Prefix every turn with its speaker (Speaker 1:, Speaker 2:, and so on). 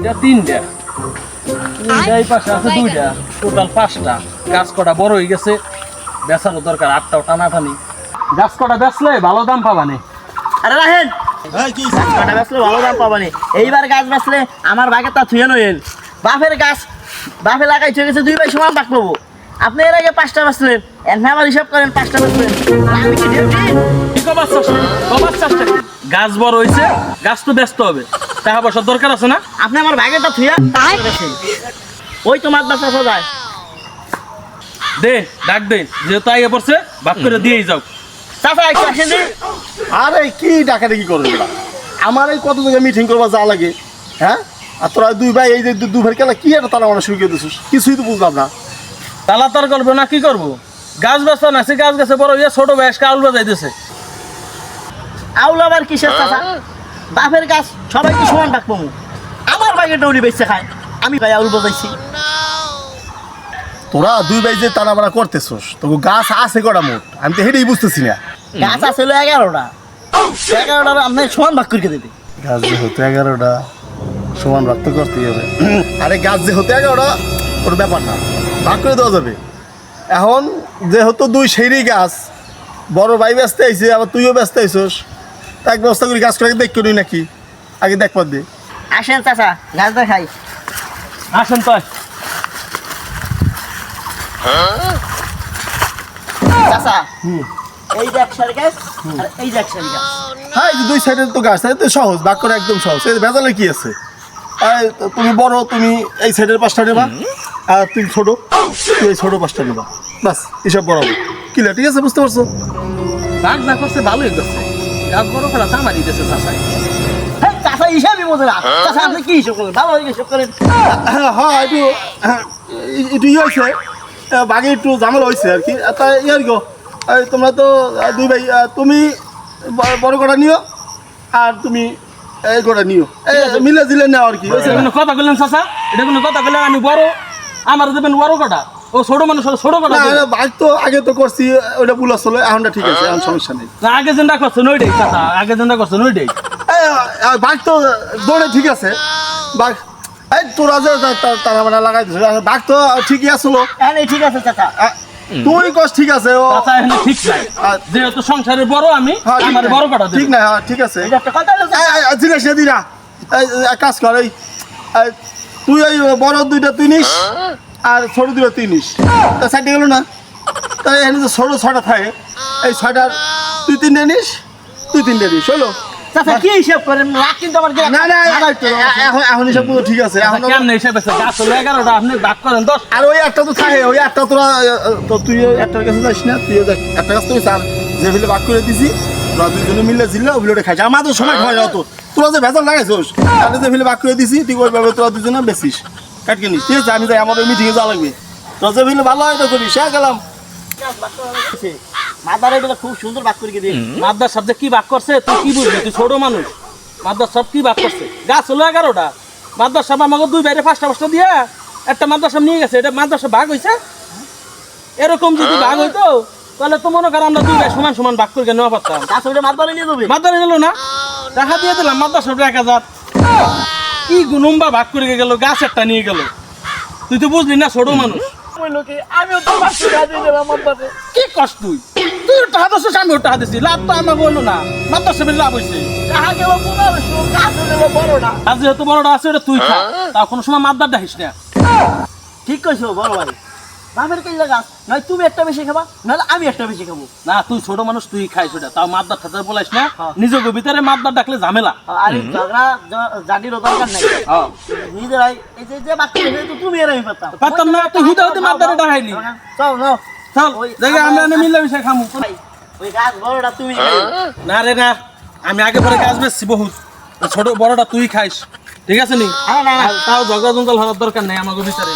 Speaker 1: এটা তিনটা এই পাশে আছে দুইটা, টোটাল 5টা। গাছ কটা বড় হয়ে গেছে, বেচারও দরকার, 8টাও টানাটানি। গাছ কটা বেচলে ভালো দাম পাবানি।
Speaker 2: আরে রাহেন, গাছ কাটা বেচলে ভালো দাম পাবানি। এইবার গাছ বেচলে আমার বাগে তা থুয়ে নইল। বাপের গাছ বাপে লাগাই থুয়ে গেছে, 2 ভাই সমান বাক পাবো। আপনি এর আগে 5টা বেচলেন, এমনি আমার হিসাব করেন 5টা বেচলেন। আমি কি ডিউটি?
Speaker 1: কি কমার চেষ্টা? গাছ বড় হয়েছে, গাছ তো ব্যস্ত হবে, টাকা পয়সার দরকার আছে না?
Speaker 2: আপনি আমার বাগেটা থুয়া ওই তো মাছ বেচা যায়।
Speaker 1: দে ডাক দে, যেহেতু আগে পড়ছে ভাগ করে দিয়েই যাও।
Speaker 2: চাচা একটু আসেন দিন।
Speaker 3: আরে কি ডাকাতে কি করবে এরা? আমার এই কত জায়গায় মিটিং করবা যা লাগে, হ্যাঁ? আর তোরা 2 ভাই এই যে 2 ভাই কেলা কি একটা তারা মানে শুরু করে দিছিস, কিছুই তো বুঝলাম না।
Speaker 1: তালা তার করবো না কি করবো? গাছ বেচা না, সে গাছ গাছে বড় হইয়া ছোট বয়সকে আউল বাজাইতেছে।
Speaker 2: আউল আবার কিসের চাচা? বাপের গাছ সবাই কি সমান বাক পাবো? আমার বাগে ডৌলি বেচছে খায়, আমি ভাই আউল বাজাইছি।
Speaker 3: তোরা 2 ভাই যে তারা মারা করতেছস, তোকে গাছ আছে কটা মোট? আমি তো হেঁটেই বুঝতেছি না।
Speaker 2: গাছ আছে 11টা, 11টা আপনি সমান ভাগ করে দেবে।
Speaker 3: গাছ যে হতে 11টা সমান ভাগ তো করতেই হবে। আরে গাছ যে হতে 11টা ওর ব্যাপার না, ভাগ করে দেওয়া যাবে। এখন যেহেতু 2 সেইরই গাছ, বড় ভাই ব্যস্ত আইছে, আবার তুইও ব্যস্ত আইছস, তা এক ব্যবস্থা করি গাছ করে দেখো নি নাকি, আগে দেখবার দে।
Speaker 2: আসেন চাচা, গাছ দেখাই।
Speaker 1: আসেন তো।
Speaker 2: চাচা এই যে একসারি গাছ আর এই যে একসারি গাছ।
Speaker 3: হ্যাঁ, এই যে 2 সাইডে তো গাছ, তো সহজ, ভাগ করে একদম সহজ। এই ভেজালে কি আছে? তুমি বড়, তুমি এই সাইডের 5টা নেবা, আর তুমি ছোট, তুই এই ছোট 5টা নেবা, বাস এসব বরাবর কিলা। ঠিক আছে, বুঝতে পারছো?
Speaker 1: ভাগ না করছে ভালোই করছে, গাছ বড় করা তামারি দিতেছে চাষাই।
Speaker 2: হ্যাঁ চাচা হিসাবই বোঝে না। চাচা আপনি কি হিসাব করেন? ভালো হিসাব করেন।
Speaker 3: হ্যাঁ, একটু ইয়ে হয়েছে, বাঘে একটু ঝামেলা হয়েছে আর কি। তা ইয়ার গো, তোমরা তো 2 ভাই, তুমি বড় কটা নিও, আর তুমি এই কটা নিও, মিলে জিলে নাও আর কি।
Speaker 1: এটা কোনো কথা বললেন চাচা? এটা কোনো কথা বললেন? আমি বড়, আমার দেবেন বড় কটা, ও ছোট মানুষ ছোট কটা দেবে।
Speaker 3: বাঘ তো আগে তো করছি, ওটা ভুল আসলে, এখনটা ঠিক আছে, এখন সমস্যা নেই।
Speaker 1: না, আগে যেটা করছেন ওইটাই চাচা, আগে যেটা করছেন ওইটাই।
Speaker 3: বাঘ তো দৌড়ে ঠিক আছে, বাঘ এই তোরা যে তারা মানে লাগাই দিছে, বাঘ তো ঠিকই আসলো।
Speaker 2: হ্যাঁ ঠিক আছে চাচা।
Speaker 3: তুই কস ঠিক আছে, ও
Speaker 1: চাচা এখানে ঠিক নাই, যেহেতু সংসারের বড় আমি,
Speaker 3: হ্যাঁ, ঠিক
Speaker 1: আমার
Speaker 3: নাই,
Speaker 1: বড় কটা
Speaker 3: ঠিক
Speaker 1: দেবে।
Speaker 3: না, হ্যাঁ ঠিক আছে।
Speaker 2: এটা একটা কথা হলো চাচা।
Speaker 3: জিনিস না দিনা, এক কাজ কর, তুই ওই বড় 2টা তুই নিস, আর ছোট 2টা তুই নিস, তা সাইডে গেল না? তাই এখানে যে ছোট 6টা থাকে, এই 6টার তুই 3টে নিস, তুই 3টে নিস, হলো?
Speaker 2: চাচা কি হিসাব করেন? লাখ কিন্তু আমার
Speaker 3: না না, এখন এসব পুরো ঠিক আছে। এখন
Speaker 1: কেমন হিসাবে গাছ হলো 11টা, আপনি ভাগ করেন 10।
Speaker 3: আর ওই একটা তো থাকে, ওই একটা তোরা তো তুই একটার কাছে যাস না, তুইও দেখ একটা কাছ থেকে চার যে ফেলে ভাগ করে দিছি, তোরা 2জনে মিলে জিল্লা ওগুলোটা খাইছে। আমাদের সময় খাওয়া যাও, তোরা যে ভেজাল লাগাইছোস, তাহলে যে ফেলে ভাগ করে দিছি, তুই ওইভাবে তোরা 2জনে বেশিস কাটকে নিস। ঠিক আছে, আমি যাই, আমার ওই মিটিংয়ে যাওয়া লাগবে। তোরা যে ফেলে ভালো হয় তো করিস, হ্যাঁ গেলাম।
Speaker 2: মাদার এটা খুব সুন্দর ভাগ করে দিয়ে।
Speaker 1: মাদ্রাস সব যে কি ভাগ করছে তুই কি বুঝবি? তুই ছোট মানুষ, মাদ্রাস সব কি ভাগ করছে? গাছ হলো 11টা, মাদ্রাস সব আমাকে 2 বাইরে 5টা দিয়ে একটা মাদ্রাসা নিয়ে গেছে, এটা মাদ্রাসা ভাগ হয়েছে। এরকম যদি ভাগ হইতো তাহলে তো মনে করো আমরা 2 ভাই সমান সমান ভাগ করে নেওয়া পারতাম।
Speaker 2: গাছ ওটা মাদারে নিয়ে যাবে।
Speaker 1: মাদ্রাসা নিল না, টাকা দিয়ে দিলাম, মাদ্রাসা 1000। কি গুনুম্বা ভাগ করে গেল, গাছ একটা নিয়ে গেল। তুই তো বুঝলি না, ছোট মানুষ।
Speaker 2: আমিও তো ভাগ করে দিয়ে দিলাম মাদারে।
Speaker 1: কি কষ্ট তুই টাকা দিছিস, আমিও টাকা দিছি, লাভ তো আমার বললো না, মাদ্রাসা বের লাভ হয়েছে।
Speaker 2: টাকা গেল 1500, গাছ হলো বড়টা।
Speaker 1: আর যেহেতু বড়টা আছে ওটা তুই খা, তা কোনো সময় মাদ্দার ডাকিস না।
Speaker 2: ঠিক কইছো বড় ভাই। বাপের কি লাগা? নয় তুমি একটা বেশি খাবা, নাহলে আমি একটা বেশি খাবো।
Speaker 1: না, তুই ছোট মানুষ, তুই খাইস ওটা, তাও মাদ্দার ঠাতে বলাইস না। নিজেকে ভিতরে মাদ্দার ডাকলে ঝামেলা।
Speaker 2: আর এই ঝগড়া জাতিরও দরকার নাই। নিজেরাই এই যে বাকি তো তুমি আর আমি
Speaker 1: পারতাম না, তুই হুদা হুদে মাদ্দারে ডাকাইলি।
Speaker 2: চল নাও
Speaker 1: চল দেখে আমরা মিলামিশা খামু।
Speaker 2: ওই গাছ বড়টা তুমি খাইও।
Speaker 1: না রে না, আমি আগে পরে গাছ বেচছি বহুত, ছোট বড়টা তুই খাইস, ঠিক আছে নি?
Speaker 2: না না
Speaker 1: তাও ঝগড়া জঙ্গল হওয়ার দরকার নেই আমাকে ভিতরে।